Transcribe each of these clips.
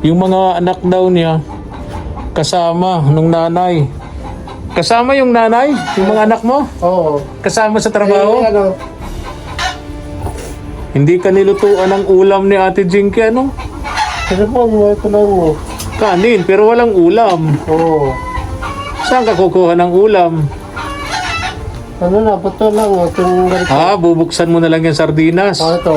Yung mga anak daw niya, kasama nung nanay. Kasama yung nanay? Yung mga anak mo? Oo. Kasama sa trabaho? Ano? Hindi ka nilutuan ng ulam ni Ate Jinky, ano? Kasi po, ito lang mo. Kanin, pero walang ulam. Oo. Saan ka kukuha ng ulam? Ano na, bato lang. Itong ganito. Bubuksan mo na lang yung sardinas. Ito.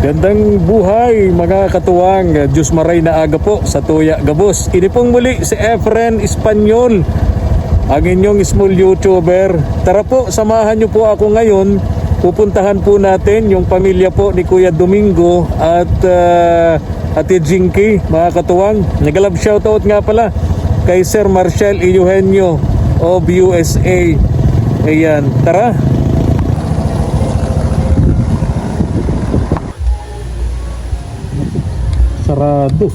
Gandang buhay mga katuwang, Diyos maray na aga po sa Tuya Gabos. Ini pong muli si Efren Espanyol, ang inyong small YouTuber. Tara po, samahan niyo po ako ngayon. Pupuntahan po natin yung pamilya po ni Kuya Domingo at Ate Jinky, mga katuwang. Nag-love shoutout nga pala kay Sir Marshall Eugenio of USA. Ayan, tara. Sarado.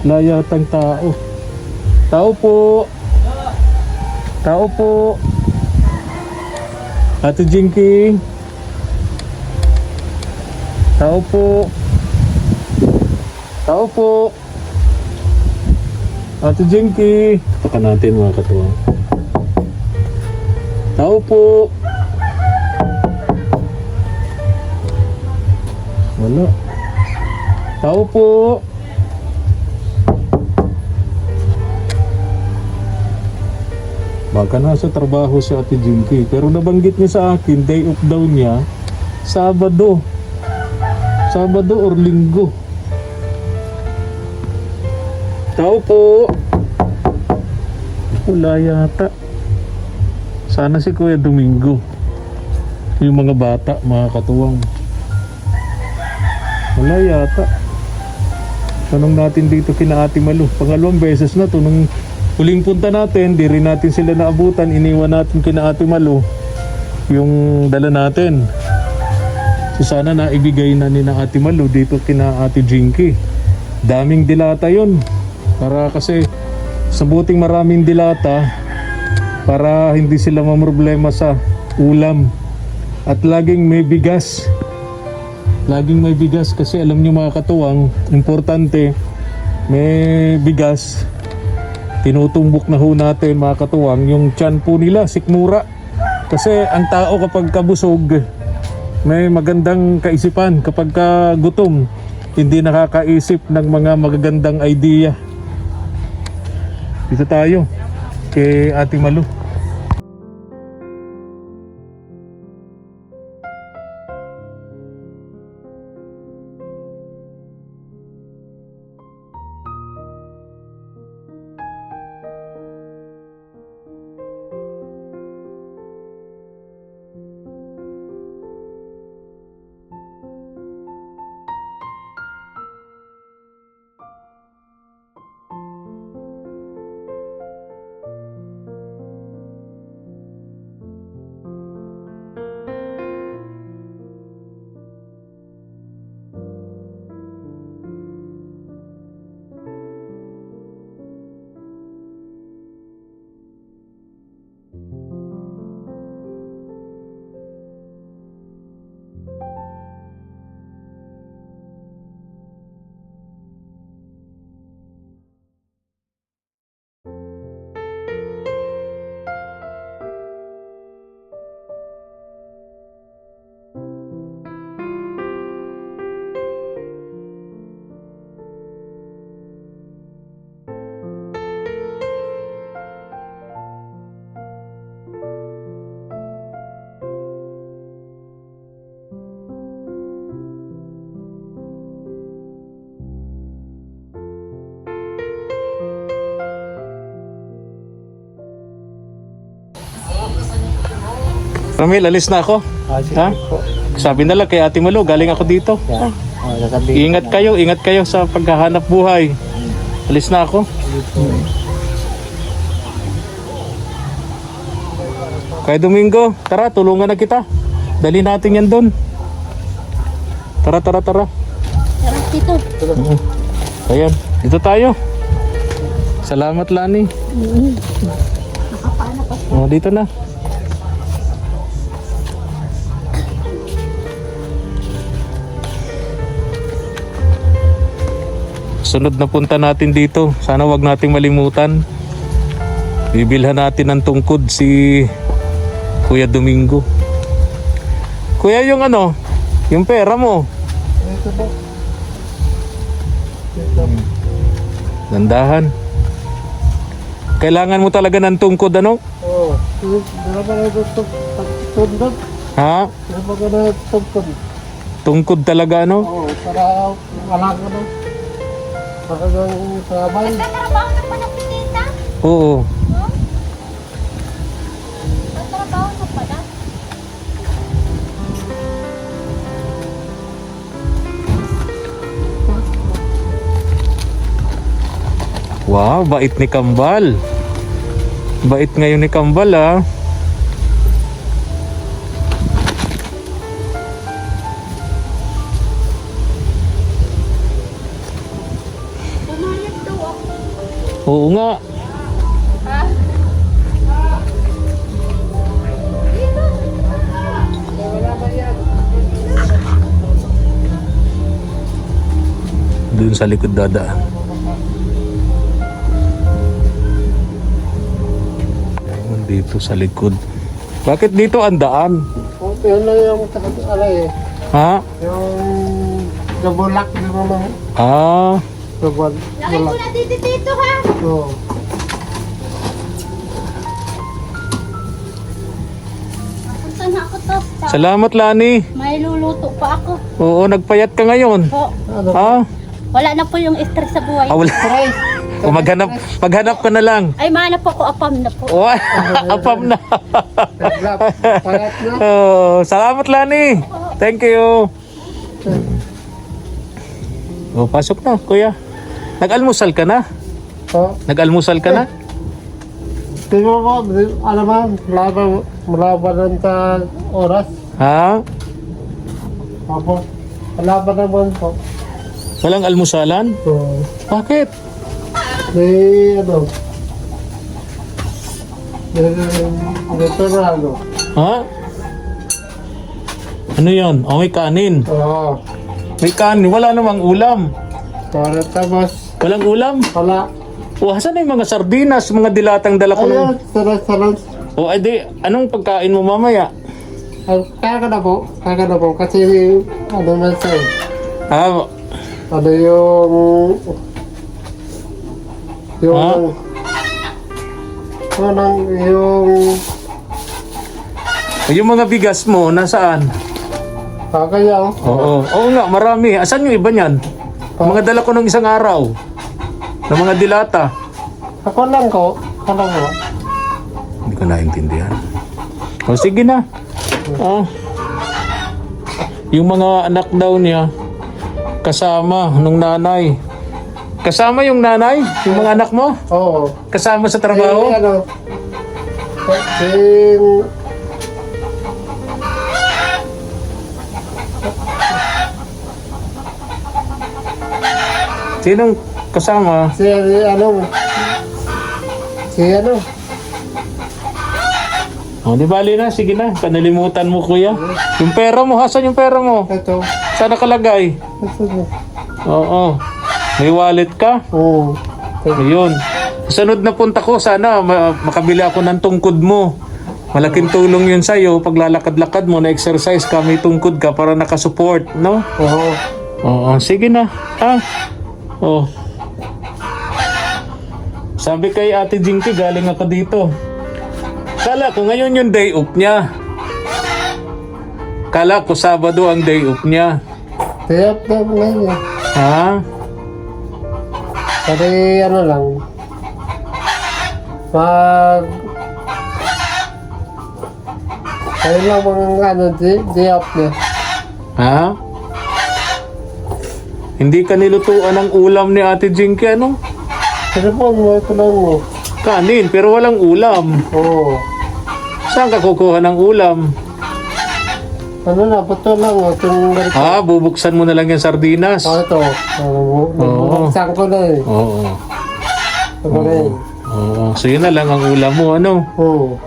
Layatang tao. Tao po. Tao po. Ate Jinky. Tao po. Tao po. Ate Jinky. Taka natin mga katuwa. Tao po. Wala. Tao po. Baka nasa trabaho si Ate Jinky. Pero nabanggit niya sa akin, day off daw niya, Sabado. Sabado or Linggo. Tao po. Wala yata. Sana si Kuya Domingo. Yung mga bata, mga katuwang. Wala yata. Tanong natin dito kina Ate Malu. Pangalawang beses na to. Nung huling punta natin, di rin natin sila naabutan. Iniwan natin kina Ate Malu yung dala natin. So sana naibigay na ni na Ate Malu dito kina Ate Jinky. Daming dilata yun. Para kasi sa buting maraming dilata, para hindi sila mamroblema sa ulam. At laging may bigas. Laging may bigas kasi alam nyo mga katuwang, importante may bigas. Tinutumbok na ho natin mga katuwang yung tiyan po nila, sikmura. Kasi ang tao kapag kabusog, may magandang kaisipan. Kapag gutom, hindi nakakaisip ng mga magagandang idea. Dito tayo kay Ate Malu. Ramil, alis na ako. Ha? Sabi na lang kay Ate Malu, galing ako dito. Ingat kayo sa paghahanap buhay. Alis na ako. Kay Domingo, tara, tulungan na kita. Dali natin yan doon. Tara. Tara, dito. Ayan, dito tayo. Salamat, Lani. Oh, dito na. Sunod na punta natin dito. Sana wag nating malimutan. Bibilhan natin ng tungkod si Kuya Domingo. Kuya, yung ano, yung pera mo. Ito po. Ito. Dandahan. Kailangan mo talaga ng tungkod, ano? Oo. Dala pa na ito tundot. Ha? Dala pa na ito tundot. Tungkod talaga, ano? Oo. Para wala ko na. Para yung sabay. Nagtatrabaho na pala si Tita? Oo. Nagtatrabaho na pala? Wow, bait ni Kambal. Bait ngayon ni Kambal, ah. Pumayag daw ako. Oo nga. Doon sa likod dadaan. Ayun, dito sa likod. Bakit dito ang daan? Oo. Yun lang yung alay eh. Ha? Yung gabulak di mo lang. Ah, Gabulak. Laki ko na dito ha. Oo. Punta na ako to. salamat, Lani. May luluto pa ako. Oo, nagpayat ka ngayon. Po. Ano? Ha? Wala na po yung stress sa buhay. Ah, wala. O, maghanap ka na lang. Ay, mahanap ako, apam na po. Oh, apam na. Payat na. Oh, salamat, Lani. Thank you. Oh, pasok na, kuya. Nag-almusal ka na? Oo. Nag-almusal ka na? Tingnan mo, alam mo, malaban lang sa oras. Ha? Opo. Malaban naman po. Walang almusalan? Oo. Bakit? May ano. Dito na ano. Ha? Ano yan? Oh, may kanin. Oo. May kanin. Wala namang ulam. Para tapos, Walang ulam. wala. O, asan na yung mga sardinas, mga dilatang dala ko Ayun, ng... salas. O, edi, anong pagkain mo mamaya? Kaya ka na po. Kaya ka na po. Kasi, ano na siya. Ah, Ano yung... Ha? yung mga bigas mo, nasaan? Kaya, Oo. Oo nga, marami. Asan yung iba niyan? Mga dala ko ng isang araw. Ng mga dilata. ako lang ko. Hindi ko naintindihan. O sige na. Ah. Yung mga anak daw niya, kasama nung nanay. Kasama yung nanay? Yung mga anak mo? Oo. Kasama sa trabaho? Ano? Sinong kasama? Si ano? O, di bali na. Sige na. Kanalimutan mo, kuya. Yung pera mo. Hasan yung pera mo? Ito. Saan nakalagay? Oo. May wallet ka? Oo. Ayun. Sunod na punta ko, sana makabili ako ng tungkod mo. Malaking tulong yun sa'yo. Paglalakad-lakad mo, na-exercise ka, may tungkod ka para nakasupport, no? Oo. Oo, sige na. Ha? Oh. Sabi kay Ate Jinky, galing ako dito. Kala ko ngayon yung day off niya. Kala ko Sabado ang day off niya. Kaya po ngayon. Ha? Kasi ano lang. Pag... Kaya lang mga ano, day off niya. Ha? Hindi ka nilutuan ng ulam ni Ate Jinky, ano? Kasi po, ito lang mo. Kanin, pero walang ulam. Oo. Saan ka kukuha ng ulam? Ano na, pato lang. Itong ganito. Ha? Bubuksan mo na lang yung sardinas. Ito. Nabuksan ko na eh. Oo. Ako rin. Oo. So yun na lang ang ulam mo, ano? Oo.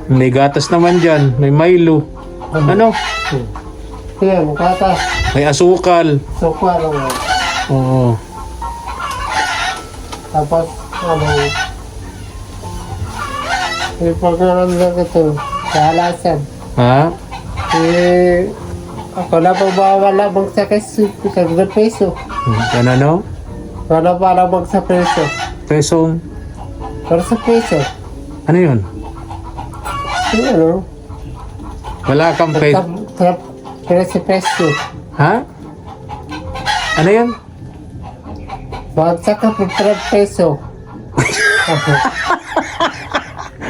May gatas naman dyan, may Milo. Ano? Yan, kata. May asukal. Sukwa lang. Oo. Tapos, yung pagkaramdam ko ito, kahalasan. Ha? Ako na pa wala bang sa peso. Yan ano? Wala pa bang sa peso. Pesong, Para sa peso. ano yun? Yung ano? Wala kang peso. Para sa peso. Ha? Ano yun? Bagsa ka para peso.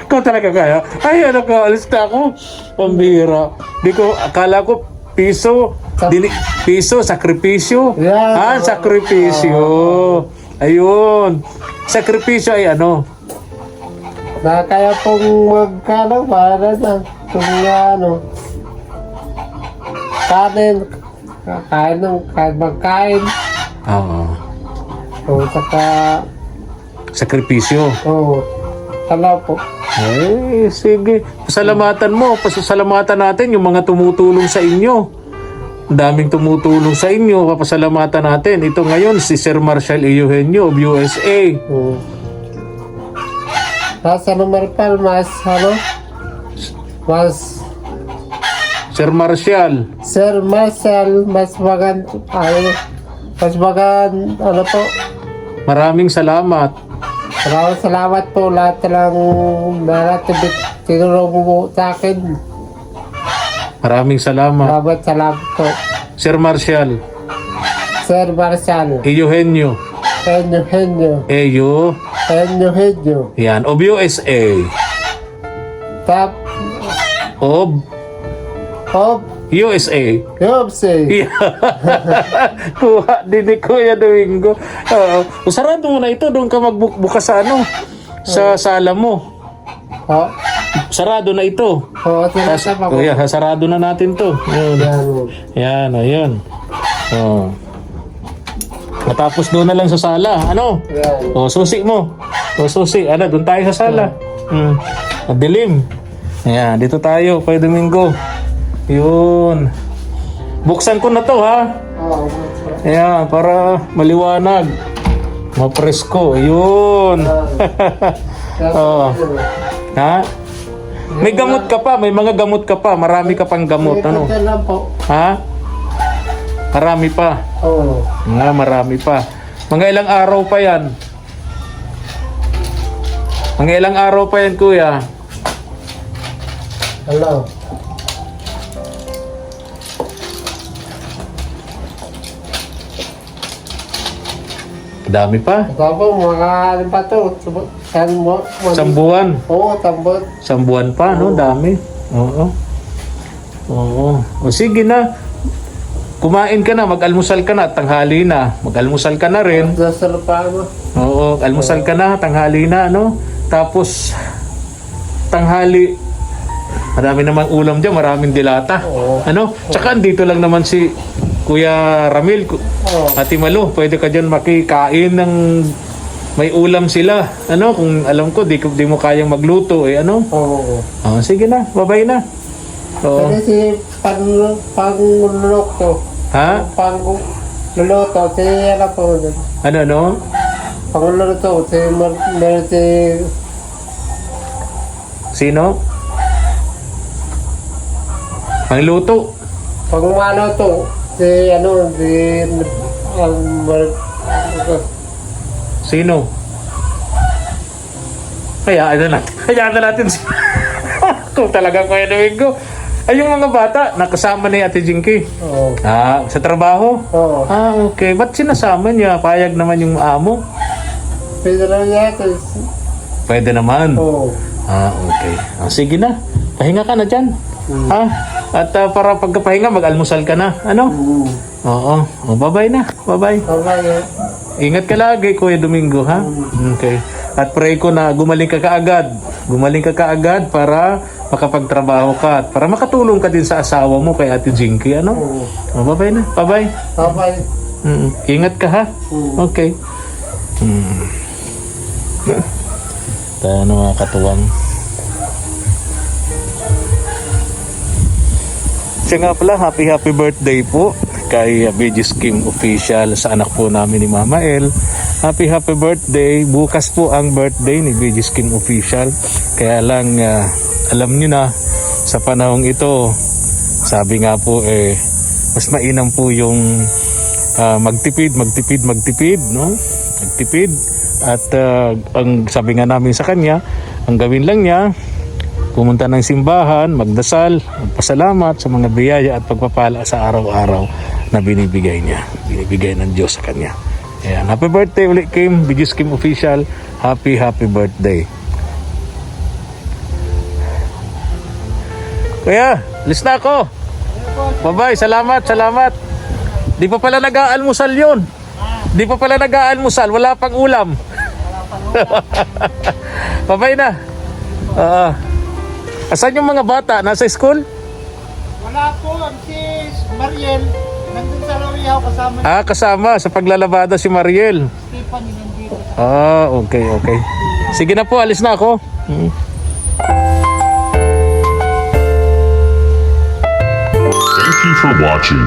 Ikaw talaga kaya? Ay, ano ka? Alis na ako. Pambira. Di ko, akala ko piso. Piso, sakripisyo. Yeah. Sakripisyo. Ayun. Sakripisyo ay ano? Na kaya pong magkano para na. Kung ano. Kanin. Kahit magkain. Oo. O saka. Sakripisyo. O. Tala po. Ay, sige. Pasalamatan mo. Pasalamatan natin yung mga tumutulong sa inyo. Ang daming tumutulong sa inyo. Papasalamatan natin. Ito ngayon, si Sir Marshall Eugenio of USA. O. Nasa number pa, mas ano? Mas Sir Marshall. Sir Marcel, mas maganda, ano po, Maraming salamat. maraming salamat po lahat ng tinulong mo sa akin. Maraming salamat. Salamat po. Sir Marshall Sir Marcel, Eugenio. Henyo. Yan. Of USA. Tap, Of USA. Yopsi. Yeah. Kuha din ni Kuya Domingo. Sarado mo na ito. Doon ka magbukas sa ano? Sa sala mo. Oh, Sarado na ito. sinasama ko. Kuya, sarado na natin to. Yun. Yan. Yan, ayun. Oh. Matapos doon na lang sa sala. Ano? Yan. Susi mo. Susi. Ano, doon tayo sa sala. Madilim. Ayan, dito tayo. Kuya Domingo. Yun. Buksan ko na to, ha? Oh, Ayan, para maliwanag. Mapresko. Yun. Oh. Ha? May gamot ka pa. May mga gamot ka pa. Marami ka pang gamot. Ano? Ito lang po. Ha? Marami pa. Oh. Nga, marami pa. Mga ilang araw pa yan. Mga ilang araw pa yan, kuya. Hello. Dami pa. Ito po, mga ano pa to? Isang buwan. Oo, tambot. Isang buwan pa, no? Dami. Oo. Oo. O sige na. Kumain ka na, mag-almusal ka na, tanghali na. Mag-almusal ka na rin. Nasa pa mo. Oo, almusal ka na, tanghali na, no? Tapos, tanghali, marami namang ulam dyan, maraming dilata. Oo. Ano? Tsaka andito lang naman si Kuya Ramil, Oo. Ate Malu, pwede ka dyan makikain ng may ulam sila. Ano? Kung alam ko, di mo kayang magluto, eh, ano? Oo. Oh, sige na, babay na. Oo. Kasi si Pangluluto. Ha? Pangluluto. Si ano po doon. Ano, no? Pangluluto. Si Sino? Pangluto. Pangluto. Si ano. Sino? Hayaan na natin si... Kung talagang Kuya Domingo. Ay, yung mga bata, nakasama ni Ate Jinky. Oo. Sa trabaho? Oo. Okay. Ba't sinasama niya? Payag naman yung amo? Pwede na niya. Pwede naman. Oo. Okay. Sige na. Pahinga ka na dyan. At para pagkapahinga, mag-almusal ka na. Ano? Oo. Bye-bye na. Bye-bye. Okay. Ingat ka lagi, Kuya Domingo, ha? Okay. At pray ko na gumaling ka kaagad. Gumaling ka kaagad para makapagtrabaho ka. At para makatulong ka din sa asawa mo kay Ate Jinky, ano? Bye-bye na. Bye-bye. Okay. Ingat ka, ha? Okay. Tayo na mga katuwang. Siya nga pala, happy birthday po kay BG's King Official sa anak po namin ni Mama El. Happy birthday. Bukas po ang birthday ni BG's King Official. Kaya lang, alam nyo na, sa panahong ito, sabi nga po mas mainam po yung magtipid, no? Magtipid. At ang sabi nga namin sa kanya, ang gawin lang niya, pumunta ng simbahan, magdasal, magpasalamat sa mga biyaya at pagpapala sa araw-araw na binibigay ng Diyos sa kanya. Ayan, happy birthday ulit Kim, BG's Kim Official. Happy birthday. Kuya, alis na ako. Bye-bye, salamat. Di pa pala nag-aalmusal yun. Wala pang ulam. Bye-bye na. Asan yung mga bata? Nasa school? Wala po, si Mariel, nandun sa Lawiyaw kasama Kasama sa paglalabada si Mariel. Stephanie nandito. Okay. Sige na po, alis na ako. Thank you for watching.